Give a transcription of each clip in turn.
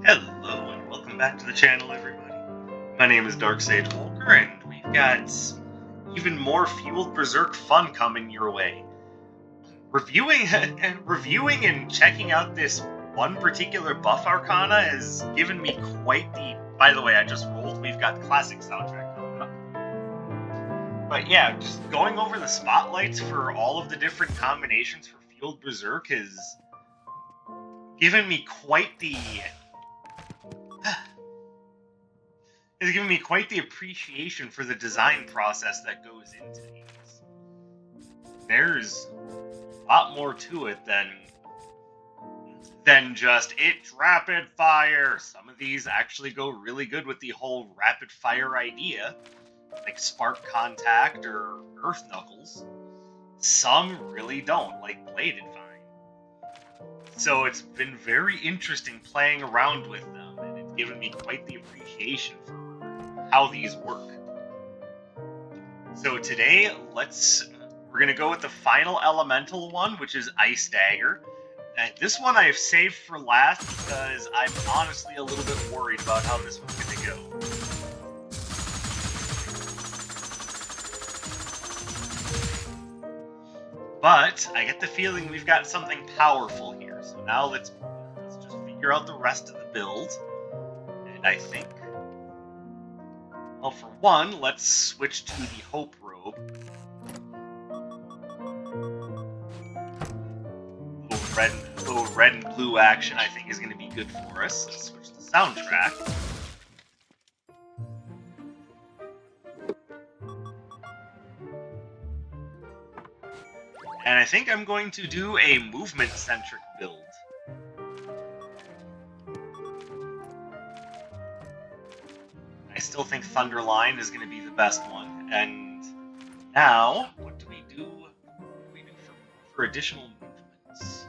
Hello and welcome back to the channel, everybody. My name is Dark Sage Walker, and we've got even more Fueled Berserk fun coming your way. Reviewing and checking out this one particular buff arcana has given me quite the... By the way, I just rolled. We've got classic soundtrack coming up. But yeah, just going over the spotlights for all of the different combinations for Fueled Berserk has given me quite the... It's given me quite the appreciation for the design process that goes into these. There's a lot more to it than just it's rapid fire. Some of these actually go really good with the whole rapid fire idea, like Spark Contact or Earth Knuckles. Some really don't, like Bladed Vine. So it's been very interesting playing around with them, and it's given me quite the appreciation for how these work. So today, we're gonna go with the final elemental one, which is Ice Dagger. And this one I've saved for last because I'm honestly a little bit worried about how this one's gonna go. But I get the feeling we've got something powerful here. So now let's just figure out the rest of the build. And I think, well, for one, let's switch to the Hope Robe. Little red and blue action I think is going to be good for us. Let's switch to soundtrack. And I think I'm going to do a movement-centric build. I still think Thunderline is going to be the best one. And now, what do we do? What do we do for additional movements?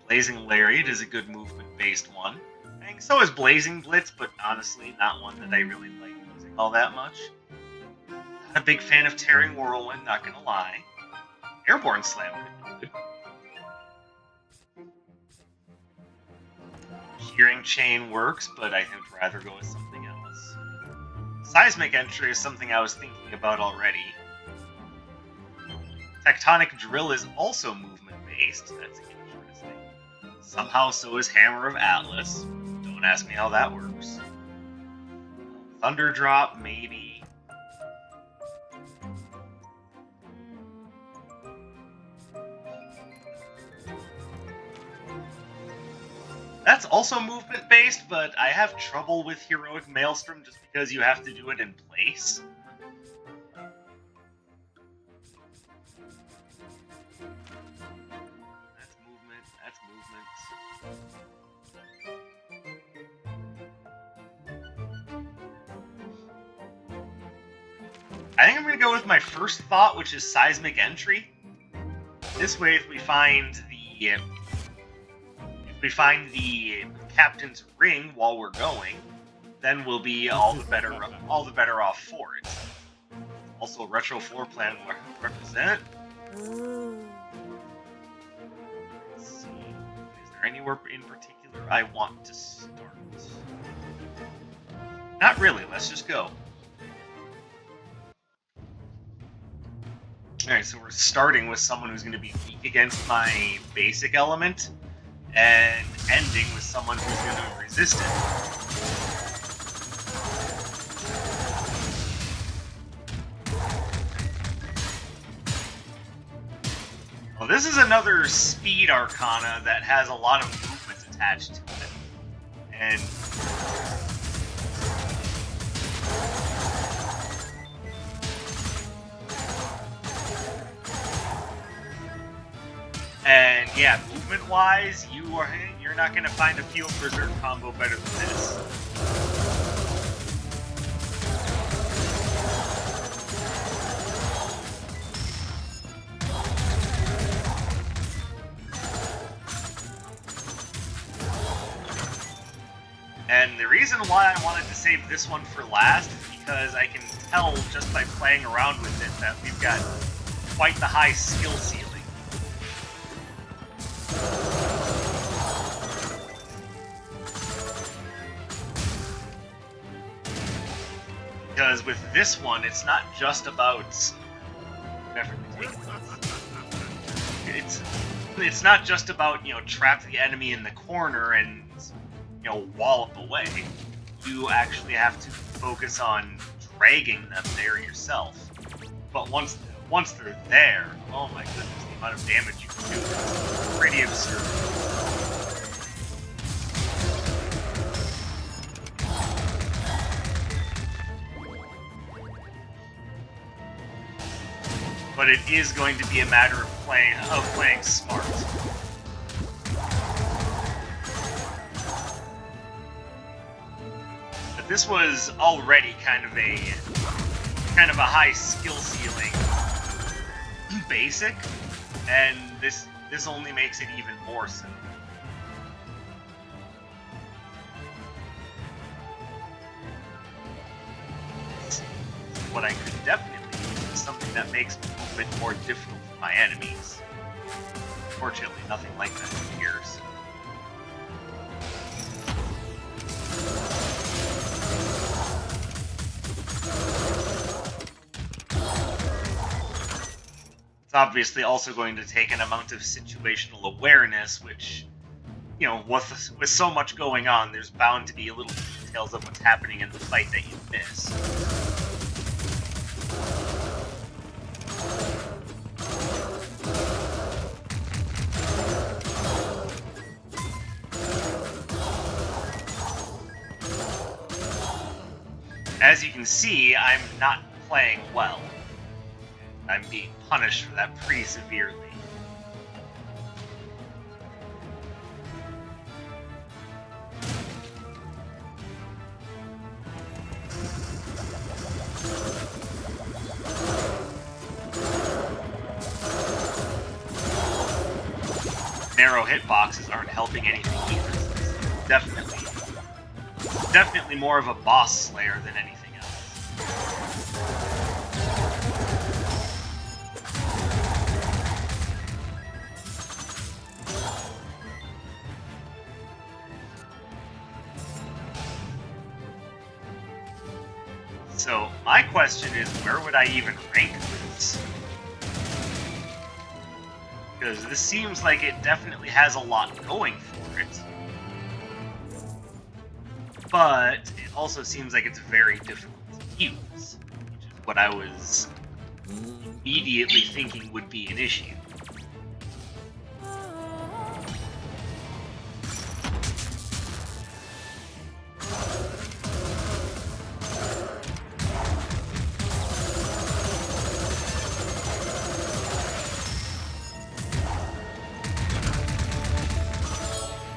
Blazing Lariat is a good movement-based one. I think so is Blazing Blitz, but honestly, not one that I really like using all that much. Not a big fan of Tearing Whirlwind, not gonna lie. Airborne Slam could be good. Shearing Chain works, but I would rather go with something else. Seismic Entry is something I was thinking about already. Tectonic Drill is also movement-based. That's interesting. Somehow so is Hammer of Atlas. Don't ask me how that works. Thunder Drop, maybe. That's also movement-based, but I have trouble with Heroic Maelstrom just because you have to do it in place. That's movement, that's movement. I think I'm going to go with my first thought, which is Seismic Entry. This way, if we find the Captain's Ring while we're going, then we'll be all the better off for it. Also, Retro Floor Plan will represent. Let's see. Is there anywhere in particular I want to start? Not really. Let's just go. Alright, so we're starting with someone who's going to be weak against my basic element, and ending with someone who's going to resist it. Well, this is another speed arcana that has a lot of movements attached to it. And yeah, movement-wise, you're not going to find a Fueled Berserk combo better than this. And the reason why I wanted to save this one for last is because I can tell just by playing around with it that we've got quite the high skill ceiling. Because with this one, it's not just about... It's not just about, you know, trap the enemy in the corner and, you know, wallop away. You actually have to focus on dragging them there yourself. But once they're there, oh my goodness, the amount of damage you can do is pretty absurd. But it is going to be a matter of playing smart. But this was already kind of a high skill ceiling basic, and this only makes it even more so. What I could definitely do is something that makes it a bit more difficult for my enemies. Fortunately, nothing like that appears. It's obviously also going to take an amount of situational awareness, which, you know, with so much going on, there's bound to be little details of what's happening in the fight that you miss. As you can see, I'm not playing well. I'm being punished for that pretty severely. Narrow hitboxes aren't helping anything either. Definitely more of a boss slayer than anything else. So, my question is, where would I even rank this? Because this seems like it definitely has a lot going for it. But it also seems like it's very difficult to use, which is what I was immediately thinking would be an issue.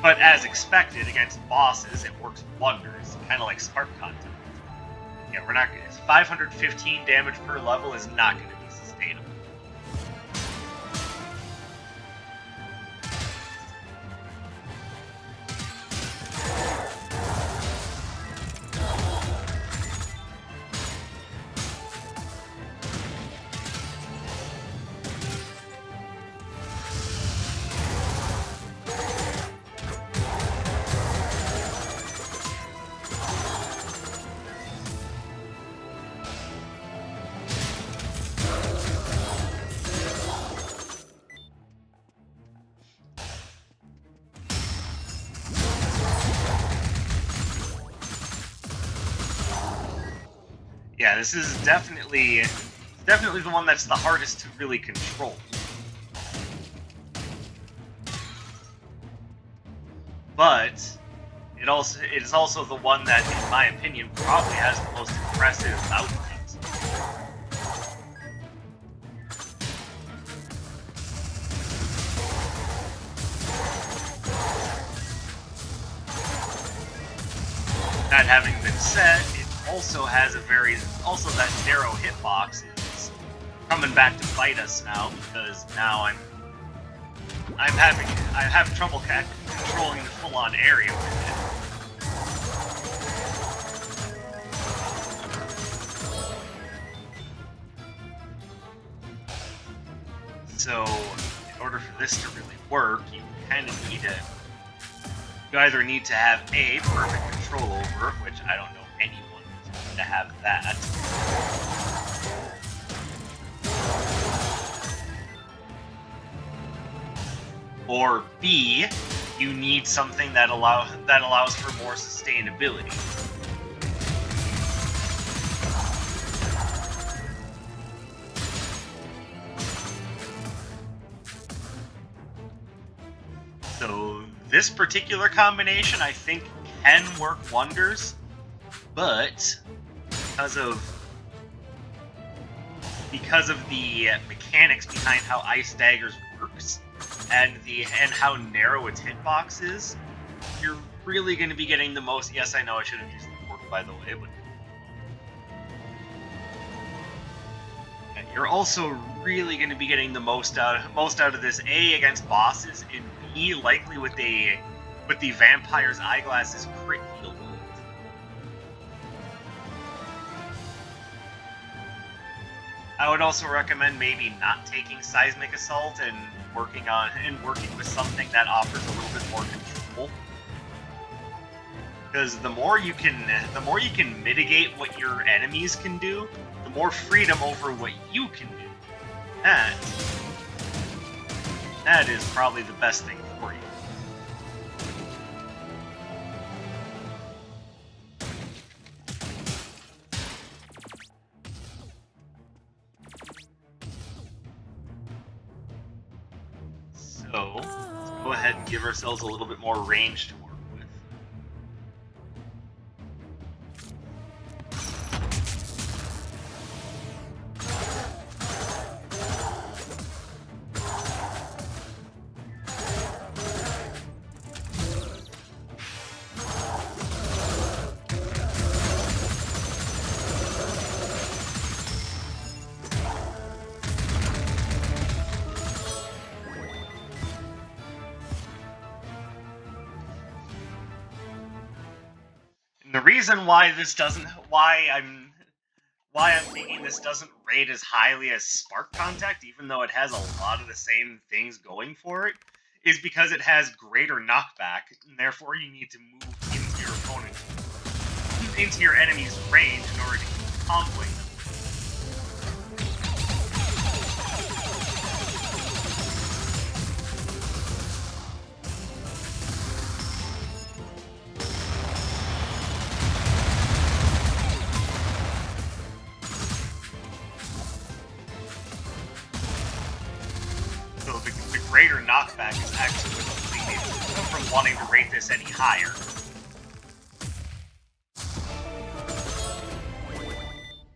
But as expected, against bosses, it works wonders, kind of like spark content. Yeah, we're not gonna... 515 damage per level is not going to be sustainable. Yeah, this is definitely the one that's the hardest to really control. But it is also the one that, in my opinion, probably has the most impressive output. That having been said, it also has also that narrow hitbox is coming back to bite us now, because now I have trouble controlling the full-on area with it. So, in order for this to really work, you kind of need to... You either need to have A, perfect control over it, which I don't know anyone who's to have that. Or B, you need something that allows for more sustainability. So this particular combination, I think, can work wonders, but because of the mechanics behind how Ice Daggers works and how narrow its hitbox is, you're really going to be getting the most. Yes, I know I should have used the portal, by the way, but you're also really going to be getting the most out of this, A, against bosses, and B, likely with the Vampire's Eyeglass's crit heal. I would also recommend maybe not taking Seismic Assault and working with something that offers a little bit more control. Because the more you can mitigate what your enemies can do, the more freedom over what you can do. That is probably the best thing for you. So, let's go ahead and give ourselves a little bit more range to work with. The reason why I'm thinking this doesn't rate as highly as Spark Contact, even though it has a lot of the same things going for it, is because it has greater knockback, and therefore you need to move into your enemy's range in order to keep comboing them. Greater knockback is actually what's keeping me from wanting to rate this any higher.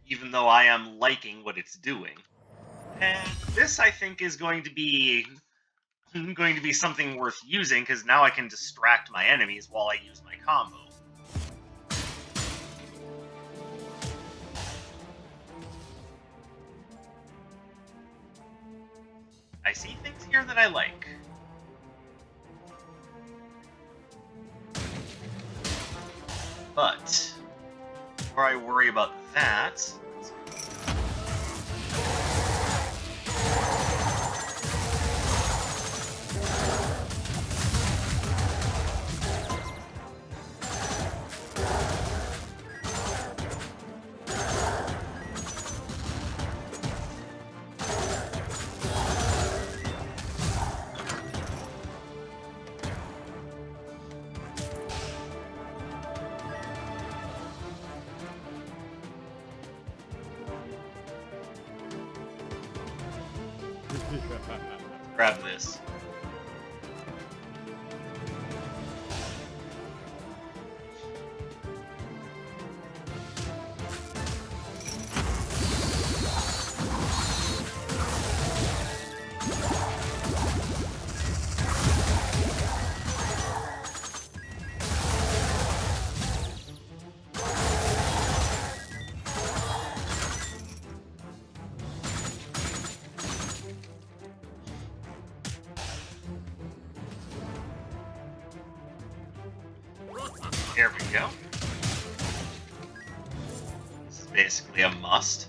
Even though I am liking what it's doing. And this, I think, is going to be something worth using, because now I can distract my enemies while I use my combo. I see things here that I like. But before I worry about that, grab this. There we go. This is basically a must.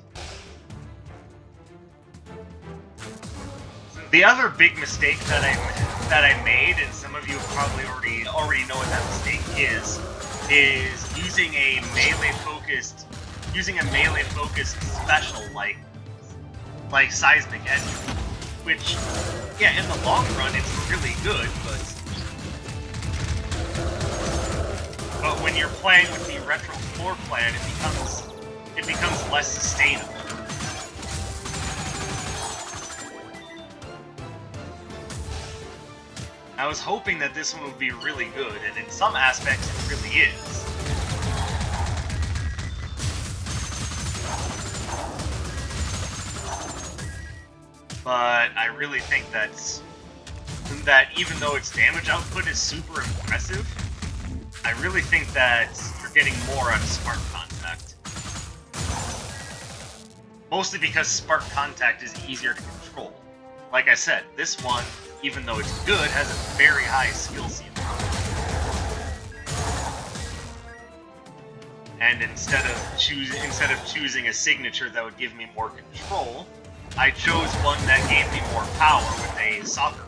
The other big mistake that I made, and some of you probably already know what that mistake is using a melee focused using a melee-focused special like Seismic Entry, which, yeah, in the long run, it's really good, but when you're playing with the retro floor plan, it becomes less sustainable. I was hoping that this one would be really good, and in some aspects, it really is. But I really think that even though its damage output is super impressive, I really think that you're getting more out of Spark Contact. Mostly because Spark Contact is easier to control. Like I said, this one, even though it's good, has a very high skill ceiling. And instead of choosing a signature that would give me more control, I chose one that gave me more power with a soccer.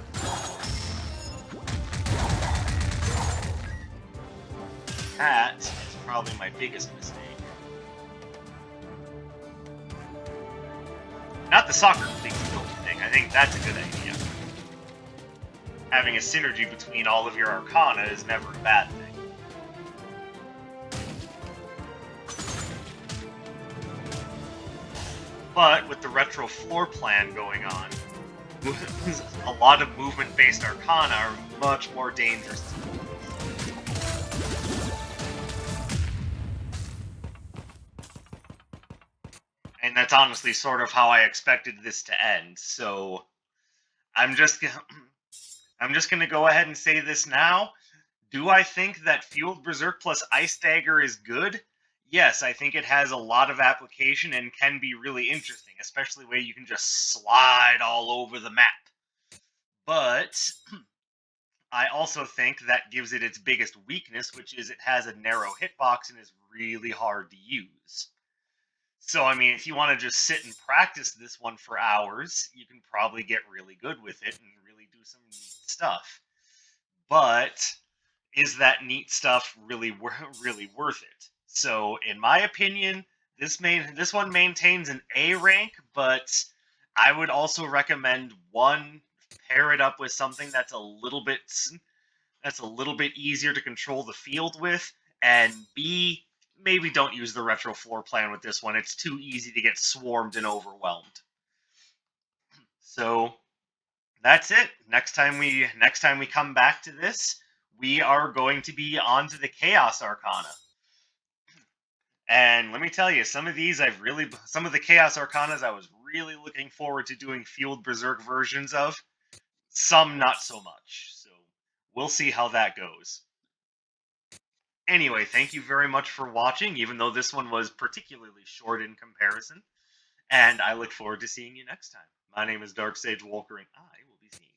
That is probably my biggest mistake. Not the soccer complete ability thing. I think that's a good idea. Having a synergy between all of your arcana is never a bad thing. But with the retro floor plan going on, a lot of movement-based arcana are much more dangerous to use. And that's honestly sort of how I expected this to end, so I'm just gonna go ahead and say this now. Do I think that Fueled Berserk plus Ice Dagger is good? Yes, I think it has a lot of application and can be really interesting, especially where you can just slide all over the map. But I also think that gives it its biggest weakness, which is it has a narrow hitbox and is really hard to use. So, I mean, if you want to just sit and practice this one for hours, you can probably get really good with it and really do some neat stuff. But is that neat stuff really worth it? So, in my opinion, this one maintains an A rank, but I would also recommend one, pair it up with something that's a little bit easier to control the field with, and B, maybe don't use the retro floor plan with this one. It's too easy to get swarmed and overwhelmed. So that's it. Next time we come back to this, we are going to be on to the Chaos Arcana. And let me tell you, some of the Chaos Arcanas I was really looking forward to doing Fueled Berserk versions of. Some not so much. So we'll see how that goes. Anyway, thank you very much for watching, even though this one was particularly short in comparison. And I look forward to seeing you next time. My name is Dark Sage Walker, and I will be seeing you.